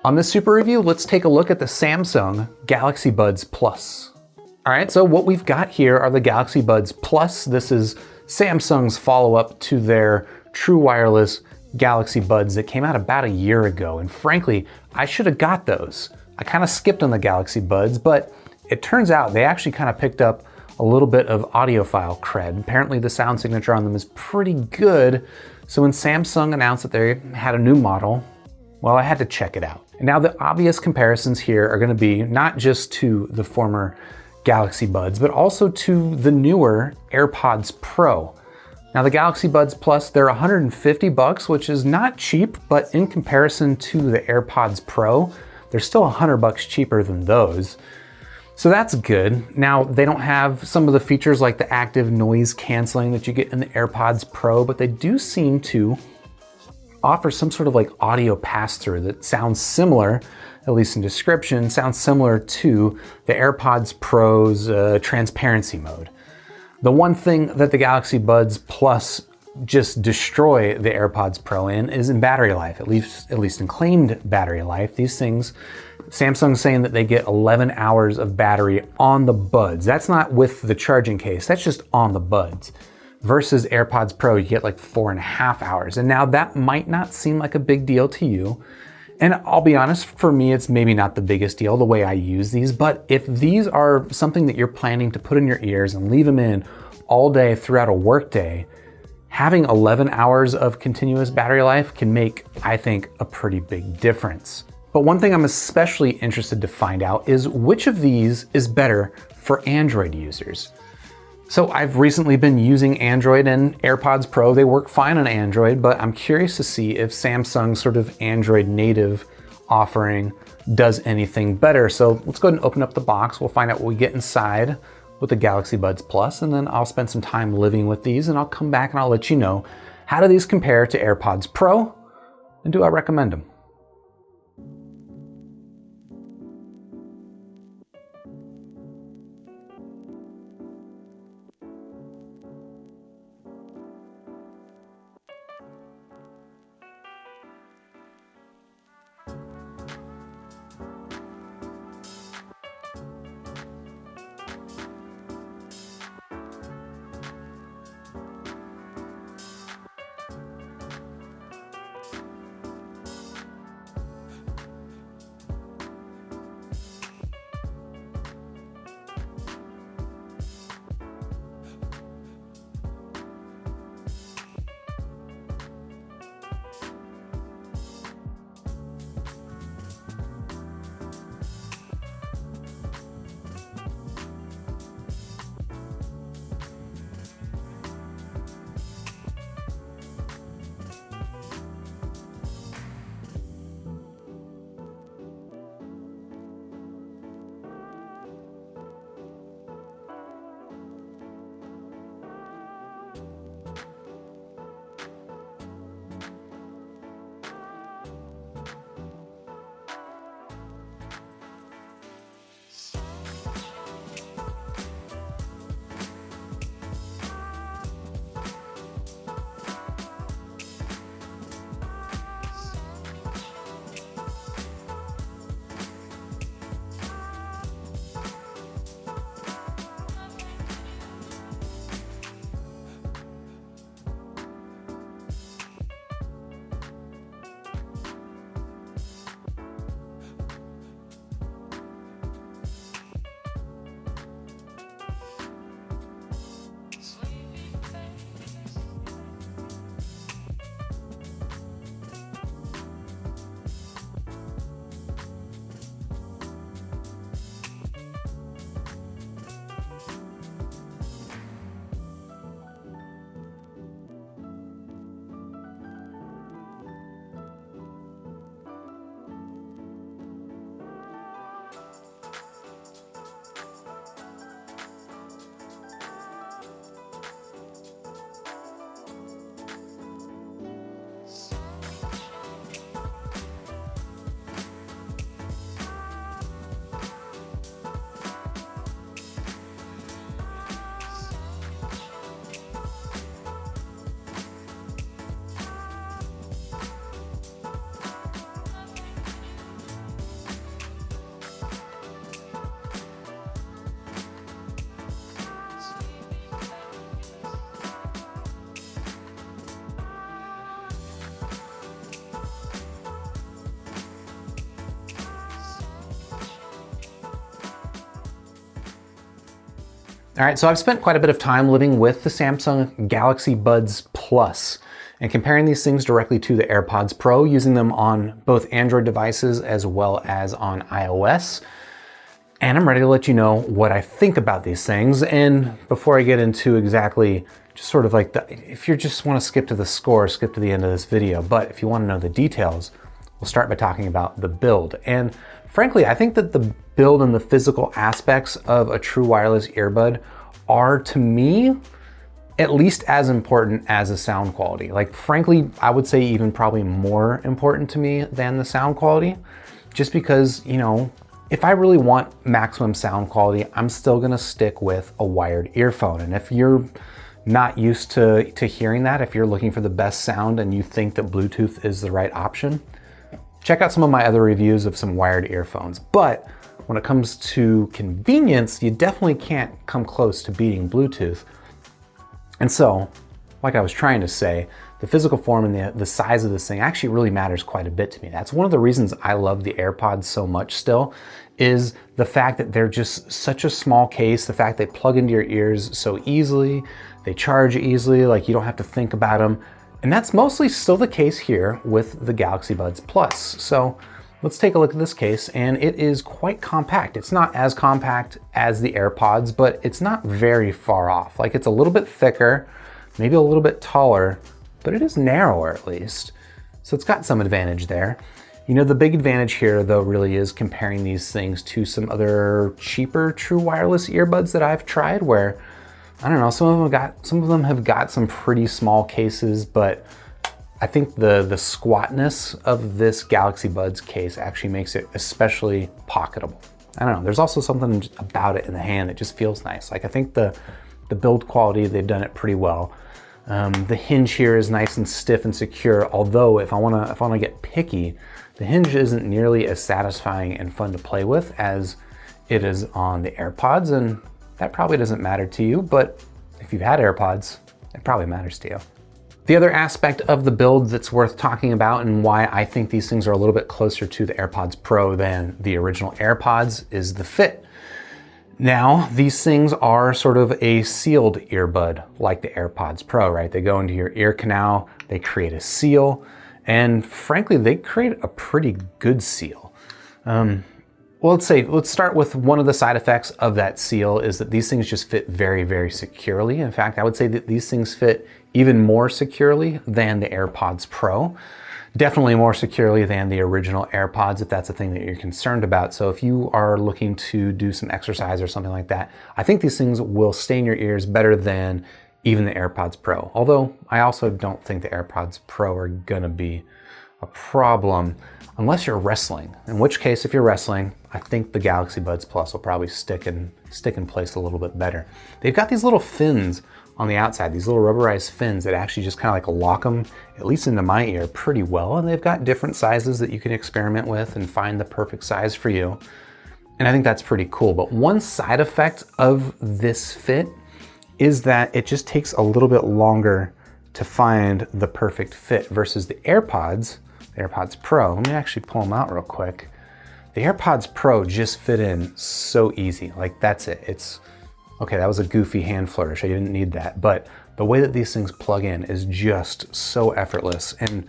On this super review, let's take a look at the Samsung Galaxy Buds Plus. All right, so what we've got here are the Galaxy Buds Plus. This is Samsung's follow-up to their true wireless Galaxy Buds that came out about a year ago. And frankly, I should have got those. I kind of skipped on the Galaxy Buds, but it turns out they actually kind of picked up a little bit of audiophile cred. Apparently the sound signature on them is pretty good. So when Samsung announced that they had a new model, well, I had to check it out. And now the obvious comparisons here are gonna be not just to the former Galaxy Buds, but also to the newer AirPods Pro. Now the Galaxy Buds Plus, they're $150, which is not cheap, but in comparison to the AirPods Pro, they're still $100 cheaper than those. So that's good. Now they don't have some of the features like the active noise canceling that you get in the AirPods Pro, but they do seem to offer some sort of like audio pass-through that sounds similar, at least in description, sounds similar to the AirPods Pro's transparency mode. The one thing that the Galaxy Buds Plus just destroy the AirPods Pro in is in battery life, at least in claimed battery life. These things, Samsung's saying that they get 11 hours of battery on the buds. That's not with the charging case, that's just on the buds. Versus AirPods Pro, you get like 4.5 hours. And now that might not seem like a big deal to you. And I'll be honest, for me, it's maybe not the biggest deal the way I use these, but if these are something that you're planning to put in your ears and leave them in all day throughout a work day, having 11 hours of continuous battery life can make, I think, a pretty big difference. But one thing I'm especially interested to find out is which of these is better for Android users. So I've recently been using Android and AirPods Pro. They work fine on Android, but I'm curious to see if Samsung's sort of Android native offering does anything better. So let's go ahead and open up the box. We'll find out what we get inside with the Galaxy Buds Plus, and then I'll spend some time living with these and I'll come back and I'll let you know, how do these compare to AirPods Pro and do I recommend them? All right, so I've spent quite a bit of time living with the Samsung Galaxy Buds Plus and comparing these things directly to the AirPods Pro, using them on both Android devices as well as on iOS. And I'm ready to let you know what I think about these things. And before I get into exactly just sort of like if you just want to skip to the score, skip to the end of this video. But if you want to know the details, we'll start by talking about the build. And frankly, I think that the build and the physical aspects of a true wireless earbud are, to me, at least as important as the sound quality. Like, frankly, I would say even probably more important to me than the sound quality, just because, you know, if I really want maximum sound quality, I'm still gonna stick with a wired earphone. And if you're not used to hearing that, if you're looking for the best sound and you think that Bluetooth is the right option, check out some of my other reviews of some wired earphones. But when it comes to convenience, you definitely can't come close to beating Bluetooth. And so, like I was trying to say, the physical form and the size of this thing actually really matters quite a bit to me. That's one of the reasons I love the AirPods so much still, is the fact that they're just such a small case, the fact they plug into your ears so easily, they charge easily, like you don't have to think about them. And that's mostly still the case here with the Galaxy Buds Plus. So let's take a look at this case, and it is quite compact. It's not as compact as the AirPods, but it's not very far off. Like, it's a little bit thicker, maybe a little bit taller, but it is narrower at least. So it's got some advantage there. You know, the big advantage here though really is comparing these things to some other cheaper true wireless earbuds that I've tried, where, I don't know, some of them have got some pretty small cases, but I think the squatness of this Galaxy Buds case actually makes it especially pocketable. I don't know, there's also something about it in the hand that just feels nice. Like, I think the build quality, they've done it pretty well. The hinge here is nice and stiff and secure, although if I wanna get picky, the hinge isn't nearly as satisfying and fun to play with as it is on the AirPods, and that probably doesn't matter to you, but if you've had AirPods, it probably matters to you. The other aspect of the build that's worth talking about, and why I think these things are a little bit closer to the AirPods Pro than the original AirPods, is the fit. Now, these things are sort of a sealed earbud like the AirPods Pro, right? They go into your ear canal, they create a seal, and frankly, they create a pretty good seal. Well, let's start with one of the side effects of that seal is that these things just fit very, very securely. In fact, I would say that these things fit even more securely than the AirPods Pro. Definitely more securely than the original AirPods, if that's a thing that you're concerned about. So if you are looking to do some exercise or something like that, I think these things will stay in your ears better than even the AirPods Pro. Although I also don't think the AirPods Pro are gonna be a problem unless you're wrestling. In which case, if you're wrestling, I think the Galaxy Buds Plus will probably stick in place a little bit better. They've got these little fins on the outside, these little rubberized fins that actually just kind of like lock them, at least into my ear, pretty well. And they've got different sizes that you can experiment with and find the perfect size for you. And I think that's pretty cool. But one side effect of this fit is that it just takes a little bit longer to find the perfect fit versus the AirPods Pro. Let me actually pull them out real quick. The AirPods Pro just fit in so easy. Like, that's it. It's okay, that was a goofy hand flourish. I didn't need that. But the way that these things plug in is just so effortless. And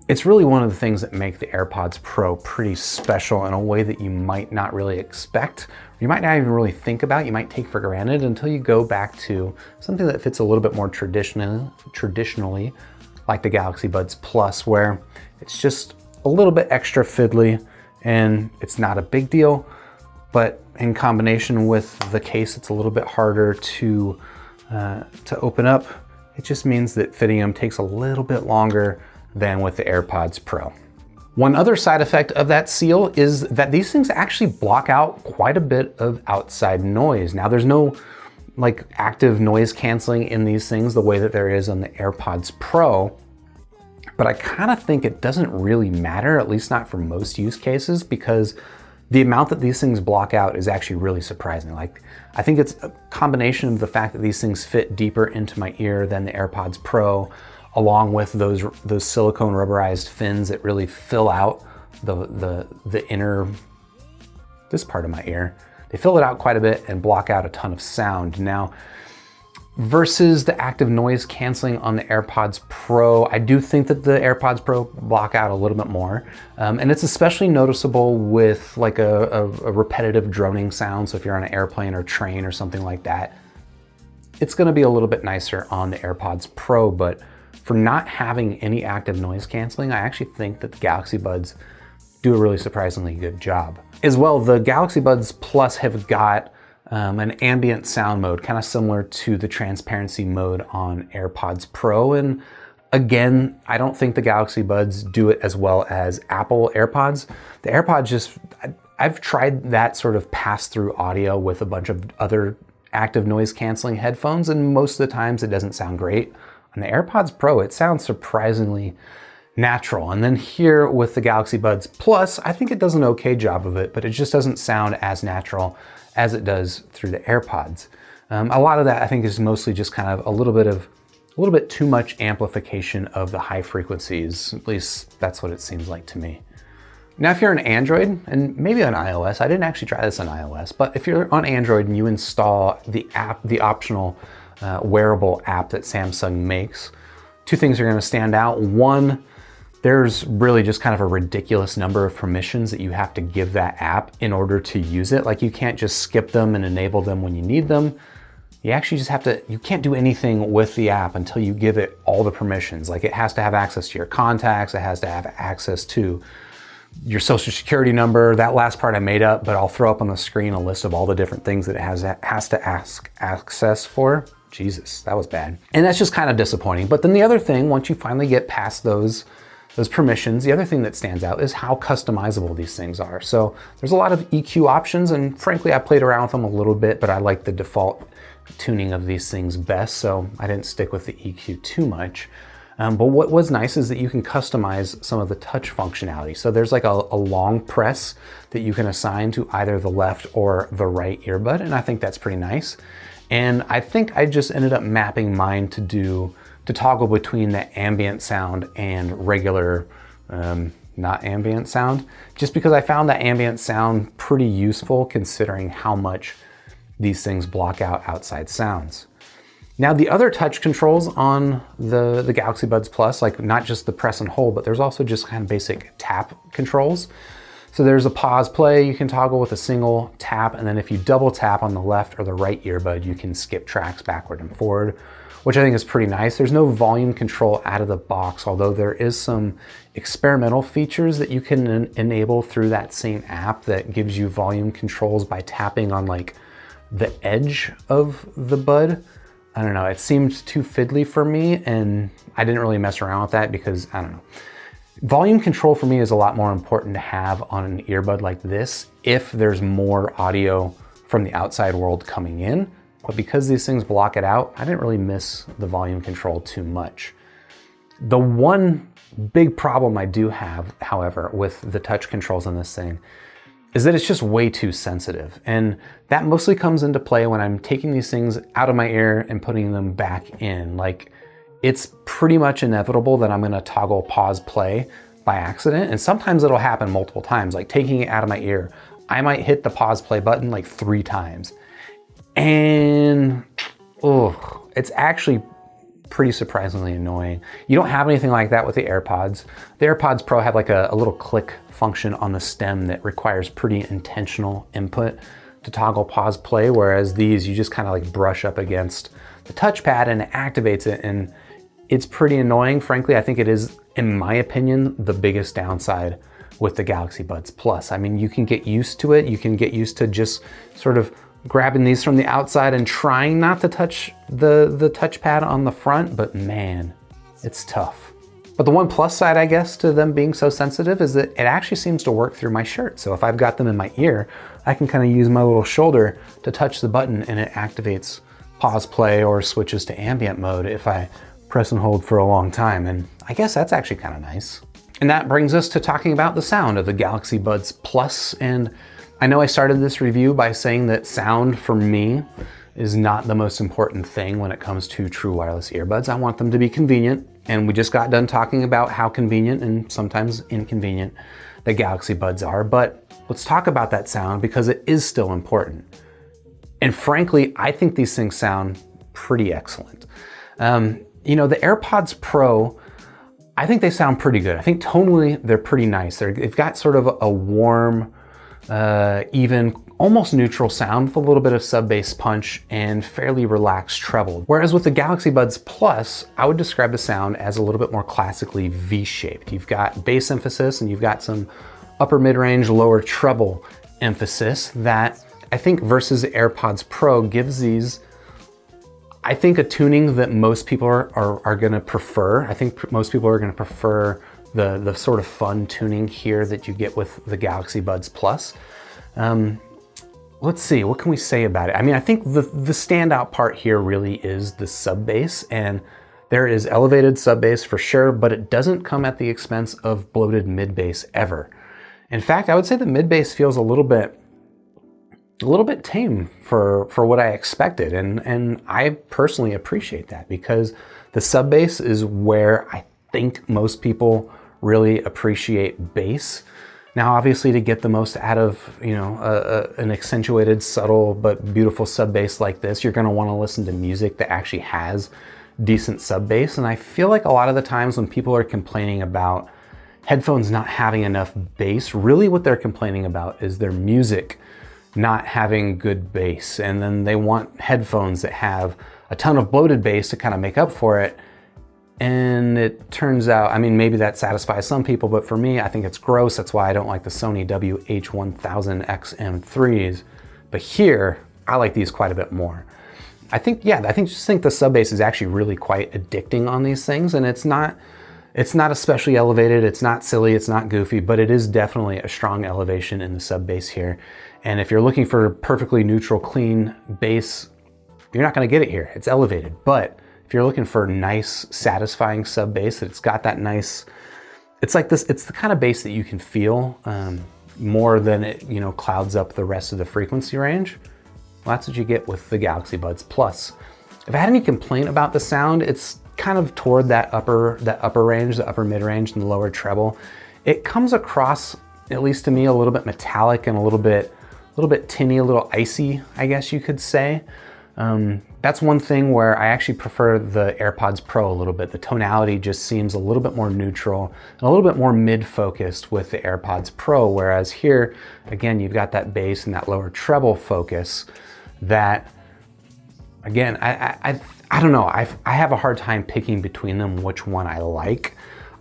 it's really one of the things that make the AirPods Pro pretty special in a way that you might not really expect. You might not even really think about, you might take for granted until you go back to something that fits a little bit more traditionally, like the Galaxy Buds Plus, where it's just a little bit extra fiddly and it's not a big deal, but in combination with the case, it's a little bit harder to open up. It just means that fitting them takes a little bit longer than with the AirPods Pro. One other side effect of that seal is that these things actually block out quite a bit of outside noise. Now, there's no like active noise canceling in these things the way that there is on the AirPods Pro, but I kind of think it doesn't really matter, at least not for most use cases, because the amount that these things block out is actually really surprising. Like, I think it's a combination of the fact that these things fit deeper into my ear than the AirPods Pro, along with those silicone rubberized fins that really fill out the inner, this part of my ear. they fill it out quite a bit and block out a ton of sound. Now, versus the active noise canceling on the AirPods Pro, I do think that the AirPods Pro block out a little bit more. And it's especially noticeable with like a repetitive droning sound. So if you're on an airplane or train or something like that, it's gonna be a little bit nicer on the AirPods Pro, but for not having any active noise canceling, I actually think that the Galaxy Buds do a really surprisingly good job. As well, the Galaxy Buds Plus have got an ambient sound mode, kind of similar to the transparency mode on AirPods Pro. And again, I don't think the Galaxy Buds do it as well as Apple AirPods. The AirPods just, I've tried that sort of pass-through audio with a bunch of other active noise canceling headphones, and most of the times it doesn't sound great. On the AirPods Pro, it sounds surprisingly natural. And then here with the Galaxy Buds Plus, I think it does an okay job of it, but it just doesn't sound as natural as it does through the AirPods. A lot of that I think is mostly just kind of a little bit too much amplification of the high frequencies. At least that's what it seems like to me. Now, if you're on Android and maybe on iOS, I didn't actually try this on iOS, but if you're on Android and you install the app, the optional wearable app that Samsung makes, two things are going to stand out. One, there's really just kind of a ridiculous number of permissions that you have to give that app in order to use it. Like, you can't just skip them and enable them when you need them. You actually just have to, you can't do anything with the app until you give it all the permissions. Like, it has to have access to your contacts, it has to have access to your social security number. That last part I made up, but I'll throw up on the screen a list of all the different things that it has to ask access for. Jesus, that was bad. And that's just kind of disappointing. But then the other thing, once you finally get past those permissions, the other thing that stands out is how customizable these things are. So there's a lot of EQ options, and frankly, I played around with them a little bit, but I like the default tuning of these things best, so I didn't stick with the EQ too much. But what was nice is that you can customize some of the touch functionality. So there's like a long press that you can assign to either the left or the right earbud, and I think that's pretty nice. And I think I just ended up mapping mine to toggle between the ambient sound and regular, not ambient sound, just because I found that ambient sound pretty useful considering how much these things block out outside sounds. Now, the other touch controls on the Galaxy Buds Plus, like not just the press and hold, but there's also just kind of basic tap controls. So there's a pause play you can toggle with a single tap, and then if you double tap on the left or the right earbud, you can skip tracks backward and forward, which I think is pretty nice. There's no volume control out of the box, although there is some experimental features that you can enable through that same app that gives you volume controls by tapping on like the edge of the bud. I don't know, it seemed too fiddly for me, and I didn't really mess around with that because, I don't know. Volume control for me is a lot more important to have on an earbud like this if there's more audio from the outside world coming in. But because these things block it out, I didn't really miss the volume control too much. The one big problem I do have, however, with the touch controls on this thing is that it's just way too sensitive. And that mostly comes into play when I'm taking these things out of my ear and putting them back in. Like, it's pretty much inevitable that I'm gonna toggle pause play by accident. And sometimes it'll happen multiple times, like taking it out of my ear. I might hit the pause play button like 3 times. And it's actually pretty surprisingly annoying. You don't have anything like that with the AirPods. The AirPods Pro have like a little click function on the stem that requires pretty intentional input to toggle pause play, whereas these, you just kind of like brush up against the touchpad and it activates it, and it's pretty annoying. Frankly, I think it is, in my opinion, the biggest downside with the Galaxy Buds Plus. I mean, you can get used to it. You can get used to just sort of grabbing these from the outside and trying not to touch the touchpad on the front, but man, it's tough. But the one plus side, I guess, to them being so sensitive is that it actually seems to work through my shirt. So if I've got them in my ear, I can kind of use my little shoulder to touch the button and it activates pause play or switches to ambient mode if I press and hold for a long time. And I guess that's actually kind of nice. And that brings us to talking about the sound of the Galaxy Buds Plus. And I know I started this review by saying that sound for me is not the most important thing when it comes to true wireless earbuds. I want them to be convenient. And we just got done talking about how convenient and sometimes inconvenient the Galaxy Buds are, but let's talk about that sound because it is still important. And frankly, I think these things sound pretty excellent. You know, the AirPods Pro, I think they sound pretty good. I think tonally they're pretty nice. They've got sort of a warm, even, almost neutral sound with a little bit of sub-bass punch and fairly relaxed treble. Whereas with the Galaxy Buds Plus, I would describe the sound as a little bit more classically V-shaped. You've got bass emphasis and you've got some upper mid-range, lower treble emphasis that I think versus the AirPods Pro gives these, I think, a tuning that most people are gonna prefer. I think most people are gonna prefer the sort of fun tuning here that you get with the Galaxy Buds Plus. Let's see, what can we say about it? I mean, I think the standout part here really is the sub bass, and there is elevated sub bass for sure, but it doesn't come at the expense of bloated mid bass ever. In fact, I would say the mid bass feels a little bit tame for what I expected, and I personally appreciate that because the sub bass is where I think most people really appreciate bass. Now, obviously, to get the most out of, you know, an accentuated, subtle, but beautiful sub bass like this, you're gonna wanna listen to music that actually has decent sub bass. And I feel like a lot of the times when people are complaining about headphones not having enough bass, really what they're complaining about is their music not having good bass. And then they want headphones that have a ton of bloated bass to kind of make up for it. And it turns out, I mean, maybe that satisfies some people, but for me, I think it's gross. That's why I don't like the Sony WH-1000XM3s. But here, I like these quite a bit more. I think the sub bass is actually really quite addicting on these things, and it's not especially elevated, it's not silly, it's not goofy, but it is definitely a strong elevation in the sub bass here. And if you're looking for perfectly neutral, clean bass, you're not gonna get it here. It's elevated, but if you're looking for nice, satisfying sub bass, it's got that nice, it's like this, it's the kind of bass that you can feel more than it, you know, clouds up the rest of the frequency range. Well, that's what you get with the Galaxy Buds Plus. If I had any complaint about the sound, it's kind of toward that upper range, the upper mid range and the lower treble. It comes across, at least to me, a little bit metallic and a little bit tinny, a little icy, I guess you could say. That's one thing where I actually prefer the AirPods Pro a little bit. The tonality just seems a little bit more neutral and a little bit more mid-focused with the AirPods Pro, whereas here, again, you've got that bass and that lower treble focus that, again, I don't know, I have a hard time picking between them which one I like.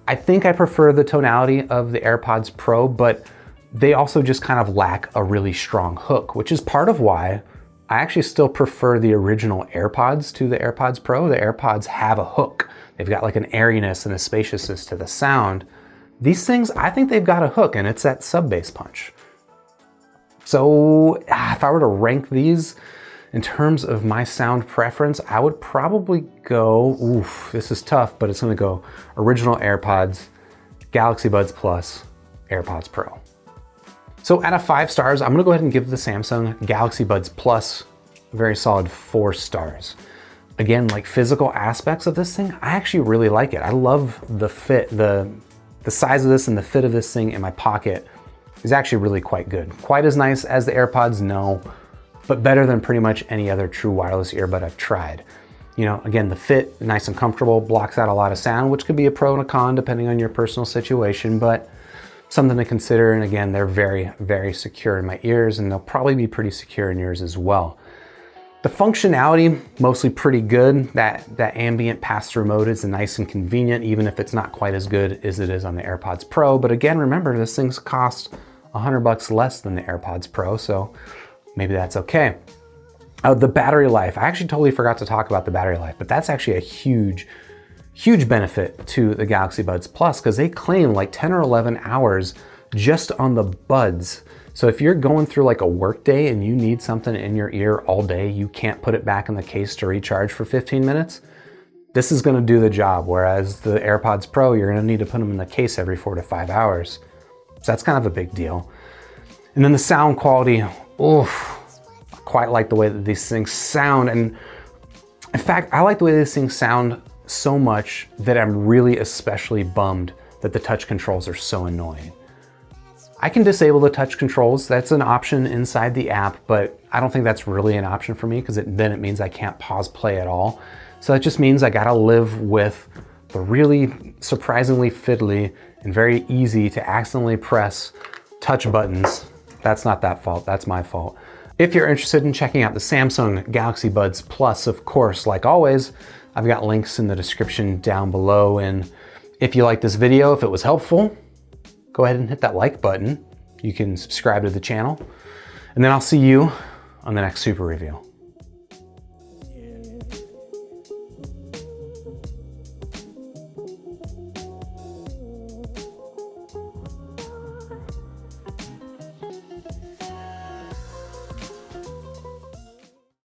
I think I prefer the tonality of the AirPods Pro, but they also just kind of lack a really strong hook, which is part of why I actually still prefer the original AirPods to the AirPods Pro. The AirPods have a hook. They've got like an airiness and a spaciousness to the sound. These things, I think they've got a hook, and it's that sub bass punch. So if I were to rank these in terms of my sound preference, I would probably go, oof, this is tough, but it's gonna go original AirPods, Galaxy Buds Plus, AirPods Pro. So out of 5 stars, I'm gonna go ahead and give the Samsung Galaxy Buds Plus a very solid 4 stars. Again, like physical aspects of this thing, I actually really like it. I love the fit, the size of this and the fit of this thing in my pocket is actually really quite good. Quite as nice as the AirPods, no, but better than pretty much any other true wireless earbud I've tried. You know, again, the fit, nice and comfortable, blocks out a lot of sound, which could be a pro and a con depending on your personal situation, but something to consider. And again, they're very, very secure in my ears, and they'll probably be pretty secure in yours as well. The functionality, mostly pretty good. That ambient pass-through mode is nice and convenient, even if it's not quite as good as it is on the AirPods Pro. But again, remember, this thing's cost $100 less than the AirPods Pro, so maybe that's okay. The battery life, I actually totally forgot to talk about the battery life, but that's actually a huge benefit to the Galaxy Buds Plus, because they claim like 10 or 11 hours just on the buds. So if you're going through like a work day and you need something in your ear all day, you can't put it back in the case to recharge for 15 minutes, this is gonna do the job. Whereas the AirPods Pro, you're gonna need to put them in the case every 4 to 5 hours. So that's kind of a big deal. And then the sound quality, oof, I quite like the way that these things sound. And in fact, I like the way these things sound so much that I'm really especially bummed that the touch controls are so annoying. I can disable the touch controls. That's an option inside the app, but I don't think that's really an option for me because then it means I can't pause play at all. So that just means I gotta live with the really surprisingly fiddly and very easy to accidentally press touch buttons. That's not that fault, that's my fault. If you're interested in checking out the Samsung Galaxy Buds Plus, of course, like always, I've got links in the description down below. And if you like this video, if it was helpful, go ahead and hit that like button. You can subscribe to the channel. And then I'll see you on the next super review.